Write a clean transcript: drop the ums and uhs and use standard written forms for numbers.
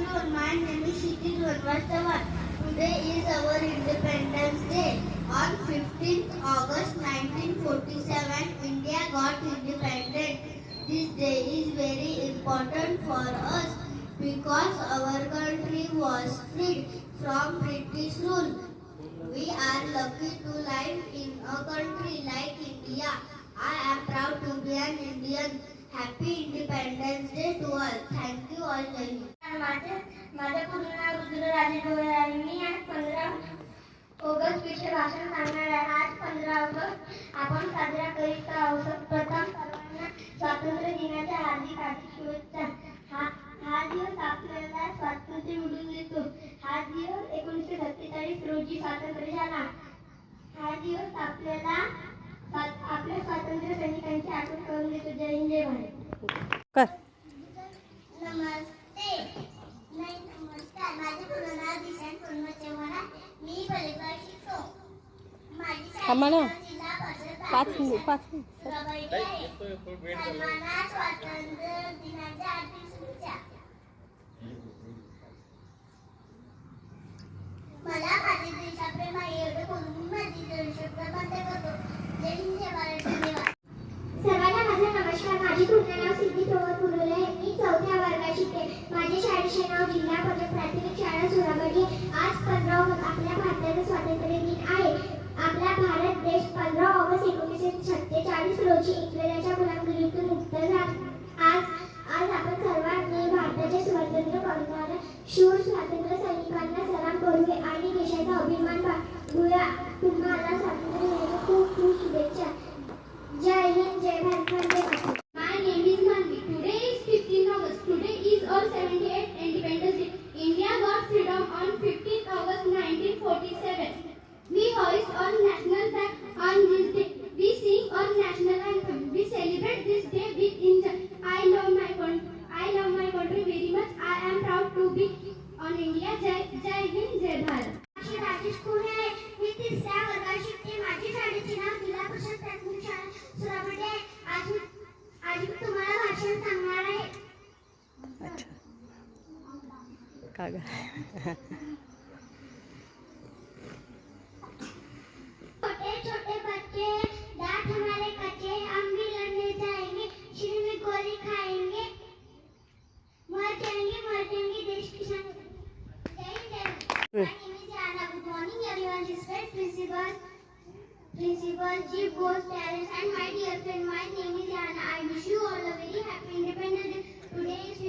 afternoon. My name is Shikil Vanvastavan. Today is our Independence Day. On 15th August 1947, India got independent. This day is very important for us because our country was freed from British rule. We are lucky to live in a country like India. I am proud to be an Indian. Happy Independence Day to all. Thank you all. Jai Hind. माझे पूर्ण नाव रुद्र राजे डोळे आहे. मी आज 15 August विषयी भाषण सांगणार आहे. आज 15 ऑगस्ट आपण साजरा करीत आहोत. प्रथम सर्वांना स्वातंत्र्य दिनाच्या हार्दिक शुभेच्छा. हा दिवस आपल्याला स्वातंत्र्य मिळवून देतो. हा दिवस 1947 रोजी स्वातंत्र्य झाला. हा दिवस आपल्याला आपल्या स्वातंत्र्य सैनिकांची आठवण करून देतो. जय हिंद जय भारत. नमस्कार. माझे पूर्ण नाव दिशांत पूर्ण चव्हाण. मी बलेबाग शिकतो. माझी शाळा जिल्हा परिषद 5 मिनिट आहे. सर्वांना स्वातंत्र्य दिनाच्या हार्दिक शुभेच्छा. मला माझे देशप्रेम आहे एवढे बोलून माझी 2 शब्द बंद करतो. जय हिंद जय भारत. धन्यवाद. सर्वांना माझा नमस्कार. माझे पूर्ण नाव सिद्धी प्रमोद पुरोले आहे. मी 4थ्या वर्गात शिकते. माझ्या शाळेचे नाव जिल्हा परिषद प्राथमिक शाळा सुराबडी. आज 15 ऑगस्ट आपल्या भारताचा स्वातंत्र्य दिन आहे. आपला भारत देश 15 ऑगस्ट 1947 रोजी इंग्रजांच्या गुलामगिरीतून मुक्त झाला. आज आपण सर्वांनी भारताचे स्वातंत्र्य करणाऱ्या शूर स्वातंत्र्य सैनिकांना सलाम करूया आणि देशाचा अभिमान बाळगूया. तुम्हाला स्वातंत्र्य दिनाच्या खूप खूप शुभेच्छा. जय हिंद जय Bharat. My name is Manvi. Today is 15th August. Today is our 78th Independence Day. India got freedom on 15th August 1947. We hoist our national flag on this day. We sing our national anthem. We celebrate this day with enjoy. I love my country very much. I am proud to be on India. Jai Hind Jai Bharat. Rajesh कुरे आहे. मी 3ऱ्या वर्गात शिकते. माझी शाळेचे नाव जिल्हा परिषद प्राथमिक शाळा सुराबडी आहे. आज मी तुम्हाला भाषण सांगणार आहे. अच्छा कागद छोटे छोटे बच्चे दांत हमारे कच्चे, हम भी लड़ने जाएंगे, सिर में गोली खाएंगे, मर जाएंगे देश की शान. जय हिंद जय Bharat. Good morning everyone. Respect principal, chief boss, parents and my dear friend. My name is Yana. I wish you all a very happy Independence Day. Today is